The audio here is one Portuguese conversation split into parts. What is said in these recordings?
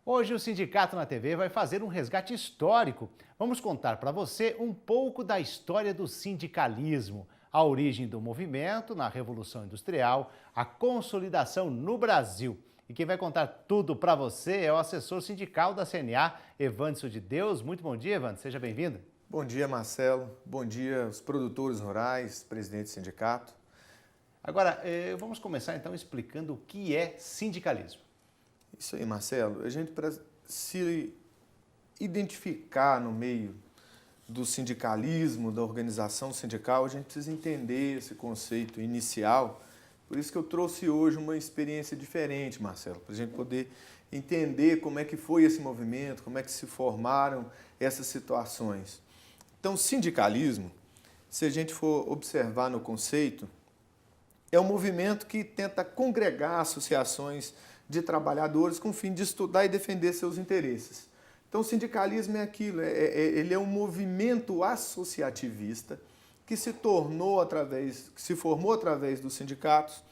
Hoje o Sindicato na TV vai fazer um resgate histórico. Vamos contar para você um pouco da história do sindicalismo, a origem do movimento na Revolução Industrial, a consolidação no Brasil. E quem vai contar tudo para você é o assessor sindical da CNA, Evandro de Deus. Muito bom dia, Evandro. Seja bem-vindo. Bom dia, Marcelo. Bom dia, os produtores rurais, presidente do sindicato. Agora, vamos começar então explicando o que é sindicalismo. Isso aí, Marcelo. A gente, para se identificar no meio do sindicalismo, da organização sindical, a gente precisa entender esse conceito inicial. Por isso que eu trouxe hoje uma experiência diferente, Marcelo, para a gente poder entender como é que foi esse movimento, como é que se formaram essas situações. Então, sindicalismo, se a gente for observar no conceito, é um movimento que tenta congregar associações de trabalhadores com o fim de estudar e defender seus interesses. Então, o sindicalismo é aquilo, ele é um movimento associativista que se formou através dos sindicatos,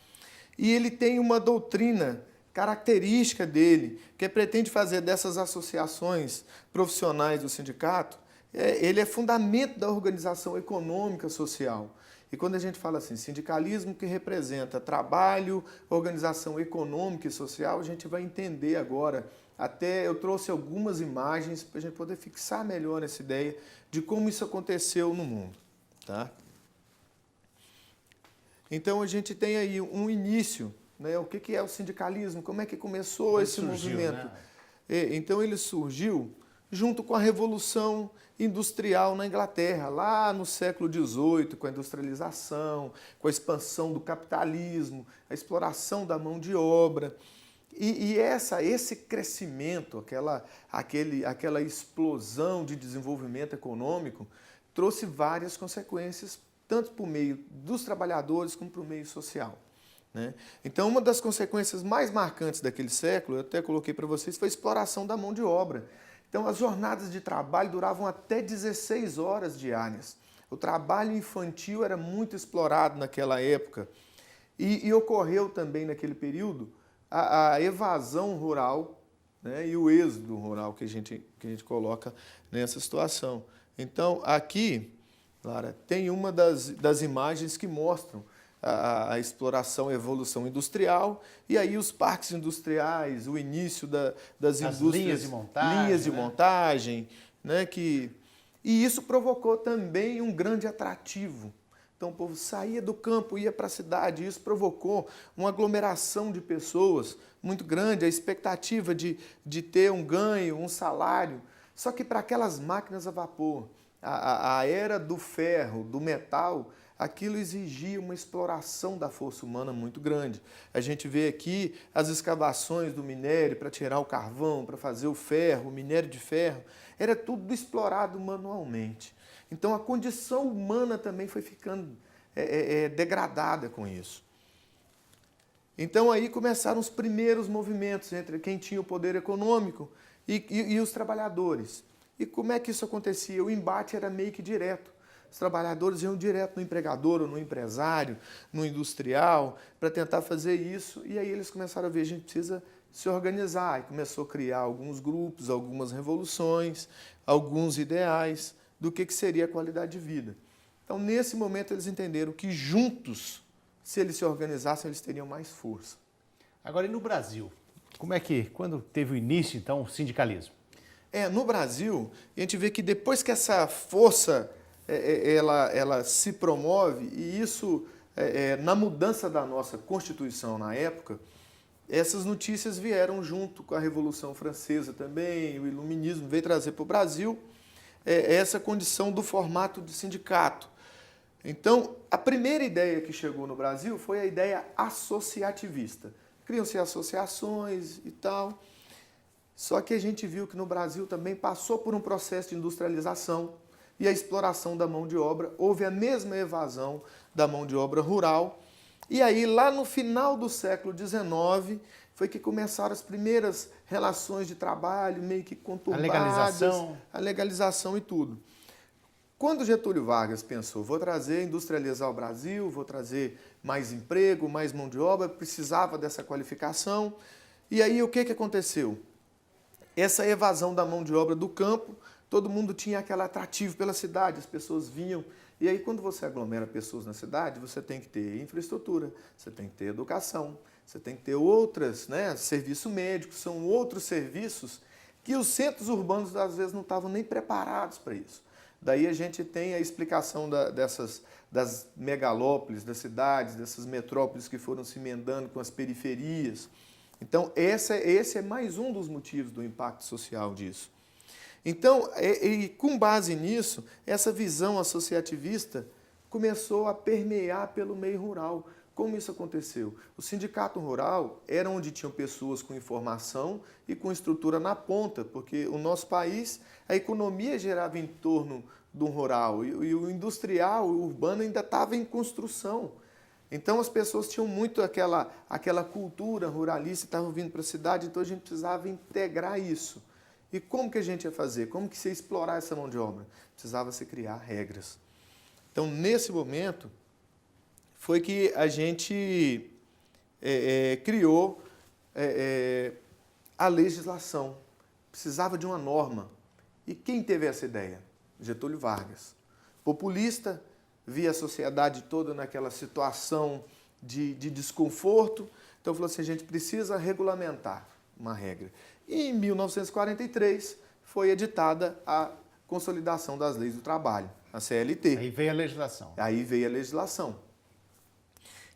e ele tem uma doutrina característica dele, que pretende fazer dessas associações profissionais do sindicato, ele é fundamento da organização econômica social. E quando a gente fala assim, sindicalismo que representa trabalho, organização econômica e social, a gente vai entender agora. Até eu trouxe algumas imagens para a gente poder fixar melhor essa ideia de como isso aconteceu no mundo. Tá? Então a gente tem aí um início, né? O que é o sindicalismo, como é que começou esse movimento? Né? Então ele surgiu junto com a Revolução Industrial na Inglaterra, lá no século XVIII, com a industrialização, com a expansão do capitalismo, a exploração da mão de obra. E esse crescimento, aquela explosão de desenvolvimento econômico, trouxe várias consequências, tanto para o meio dos trabalhadores como para o meio social. Né? Então, uma das consequências mais marcantes daquele século, eu até coloquei para vocês, foi a exploração da mão de obra. Então, as jornadas de trabalho duravam até 16 horas diárias. O trabalho infantil era muito explorado naquela época. E ocorreu também naquele período a evasão rural, né, e o êxodo rural que a gente coloca nessa situação. Então, aqui, Lara, tem uma das imagens que mostram a exploração e evolução industrial, e aí os parques industriais, o início das indústrias, linhas de montagem, né, e isso provocou também um grande atrativo. Então o povo saía do campo, ia para a cidade, e isso provocou uma aglomeração de pessoas muito grande, a expectativa de ter um ganho, um salário, só que para aquelas máquinas a vapor, a era do ferro, do metal, aquilo exigia uma exploração da força humana muito grande. A gente vê aqui as escavações do minério para tirar o carvão, para fazer o ferro, o minério de ferro, era tudo explorado manualmente. Então a condição humana também foi ficando degradada com isso. Então aí começaram os primeiros movimentos entre quem tinha o poder econômico e os trabalhadores. E como é que isso acontecia? O embate era meio que direto. Os trabalhadores iam direto no empregador ou no empresário, no industrial, para tentar fazer isso. E aí eles começaram a ver, a gente precisa se organizar. E começou a criar alguns grupos, algumas revoluções, alguns ideais do que seria a qualidade de vida. Então, nesse momento, eles entenderam que juntos, se eles se organizassem, eles teriam mais força. Agora, e no Brasil? Quando teve o início, então, o sindicalismo? No Brasil, a gente vê que depois que essa força ela se promove, e isso, na mudança da nossa Constituição na época, essas notícias vieram junto com a Revolução Francesa também, o Iluminismo veio trazer para o Brasil essa condição do formato de sindicato. Então, a primeira ideia que chegou no Brasil foi a ideia associativista. Criam-se associações e tal. Só que a gente viu que no Brasil também passou por um processo de industrialização e a exploração da mão de obra. Houve a mesma evasão da mão de obra rural. E aí, lá no final do século XIX, foi que começaram as primeiras relações de trabalho, meio que conturbadas. A legalização e tudo. Quando Getúlio Vargas pensou, vou industrializar o Brasil, vou trazer mais emprego, mais mão de obra, precisava dessa qualificação. E aí, o que aconteceu? essa evasão da mão de obra do campo, todo mundo tinha aquele atrativo pela cidade, as pessoas vinham. E aí, quando você aglomera pessoas na cidade, você tem que ter infraestrutura, você tem que ter educação, você tem que ter outras, né, serviço médico, são outros serviços que os centros urbanos, às vezes, não estavam nem preparados para isso. Daí a gente tem a explicação das megalópolis, das cidades, dessas metrópoles que foram se emendando com as periferias. Então, esse é mais um dos motivos do impacto social disso. Então, com base nisso, essa visão associativista começou a permear pelo meio rural. Como isso aconteceu? O sindicato rural era onde tinham pessoas com informação e com estrutura na ponta, porque o nosso país, a economia girava em torno do rural e o industrial, o urbano ainda estava em construção. Então as pessoas tinham muito aquela cultura ruralista, estavam vindo para a cidade, então a gente precisava integrar isso. E como que a gente ia fazer? Como que se ia explorar essa mão de obra? Precisava se criar regras. Então, nesse momento, foi que a gente criou a legislação. Precisava de uma norma. E quem teve essa ideia? Getúlio Vargas. Populista, via a sociedade toda naquela situação de desconforto. Então, falou assim, a gente precisa regulamentar uma regra. E em 1943 foi editada a Consolidação das Leis do Trabalho, a CLT. Aí veio a legislação. Aí veio a legislação.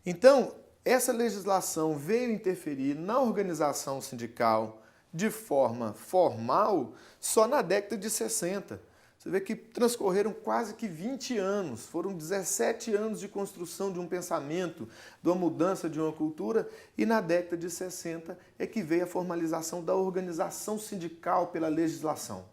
Então, essa legislação veio interferir na organização sindical de forma formal só na década de 60. Você vê que transcorreram quase que 20 anos, foram 17 anos de construção de um pensamento, de uma mudança de uma cultura, e na década de 60 é que veio a formalização da organização sindical pela legislação.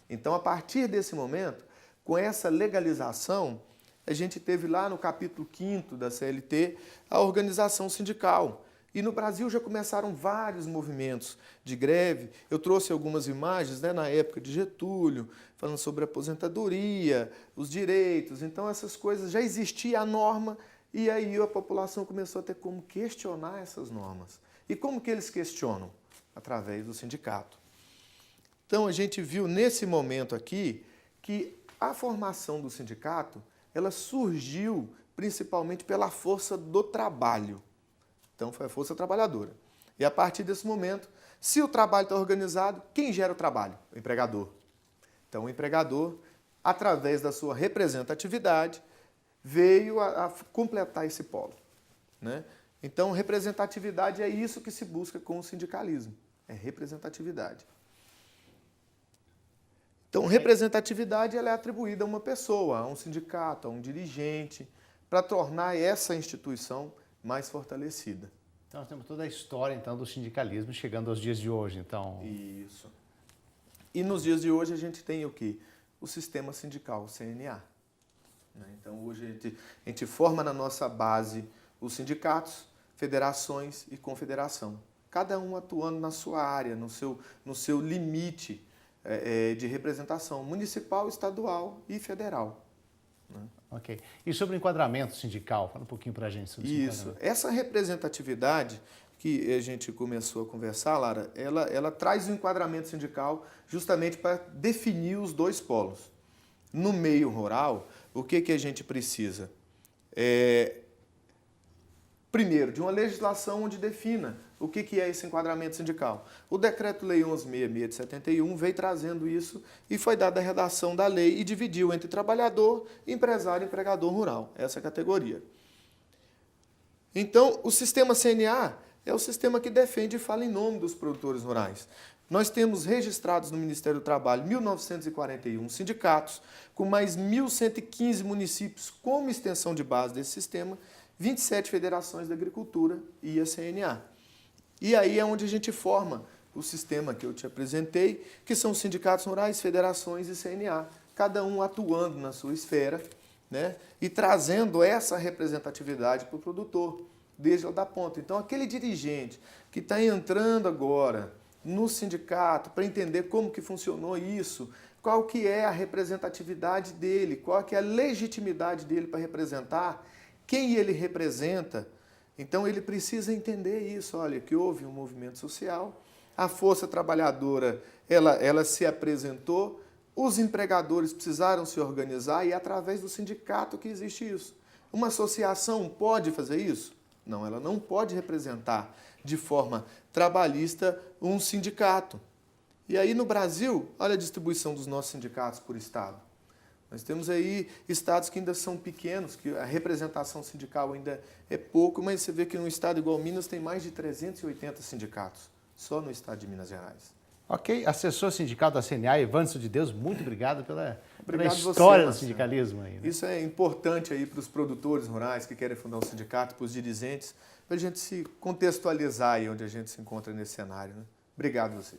Então, a partir desse momento, com essa legalização, a gente teve lá no capítulo 5º da CLT a organização sindical. E no Brasil já começaram vários movimentos de greve. Eu trouxe algumas imagens, né, na época de Getúlio, falando sobre a aposentadoria, os direitos. Então essas coisas, já existia a norma e aí a população começou a ter como questionar essas normas. E como que eles questionam? Através do sindicato. Então a gente viu nesse momento aqui que a formação do sindicato, ela surgiu principalmente pela força do trabalho. Então, foi a força trabalhadora. E a partir desse momento, se o trabalho está organizado, quem gera o trabalho? O empregador. Então, o empregador, através da sua representatividade, veio a completar esse polo, né? Então, representatividade é isso que se busca com o sindicalismo. É representatividade. Então, representatividade ela é atribuída a uma pessoa, a um sindicato, a um dirigente, para tornar essa instituição mais fortalecida. Então, nós temos toda a história, então, do sindicalismo chegando aos dias de hoje, então. Isso. E nos dias de hoje a gente tem o quê? O sistema sindical, o CNA. Então, hoje a gente forma na nossa base os sindicatos, federações e confederação. Cada um atuando na sua área, no seu limite de representação municipal, estadual e federal. Ok. E sobre o enquadramento sindical? Fala um pouquinho para a gente sobre isso. Essa representatividade que a gente começou a conversar, Lara, ela traz o enquadramento sindical justamente para definir os dois polos. No meio rural, o que a gente precisa? Primeiro, de uma legislação onde defina o que é esse enquadramento sindical. O Decreto-Lei 11.66 de 71 veio trazendo isso e foi dada a redação da lei e dividiu entre trabalhador, empresário e empregador rural, essa categoria. Então, o sistema CNA é o sistema que defende e fala em nome dos produtores rurais. Nós temos registrados no Ministério do Trabalho 1.941 sindicatos, com mais 1.115 municípios como extensão de base desse sistema, 27 federações da agricultura e a CNA. E aí é onde a gente forma o sistema que eu te apresentei, que são os sindicatos rurais, federações e CNA, cada um atuando na sua esfera, né, e trazendo essa representatividade para o produtor, desde lá da ponta. Então, aquele dirigente que está entrando agora no sindicato para entender como que funcionou isso, qual que é a representatividade dele, qual que é a legitimidade dele para representar, quem ele representa. Então ele precisa entender isso, olha, que houve um movimento social a força trabalhadora ela se apresentou, os empregadores precisaram se organizar e é através do sindicato que existe isso. Uma associação pode fazer isso? Não, ela não pode representar de forma trabalhista um sindicato. E aí no Brasil, olha a distribuição dos nossos sindicatos por estado. Nós temos aí estados que ainda são pequenos, que a representação sindical ainda é pouco, mas você vê que num estado igual Minas tem mais de 380 sindicatos, só no estado de Minas Gerais. Ok, assessor sindical da CNA, Evanilson de Deus, muito obrigado pela Obrigado história você, do sindicalismo aí. Né? Isso é importante aí para os produtores rurais que querem fundar um sindicato, para os dirigentes, para a gente se contextualizar aí onde a gente se encontra nesse cenário. Né? Obrigado a você.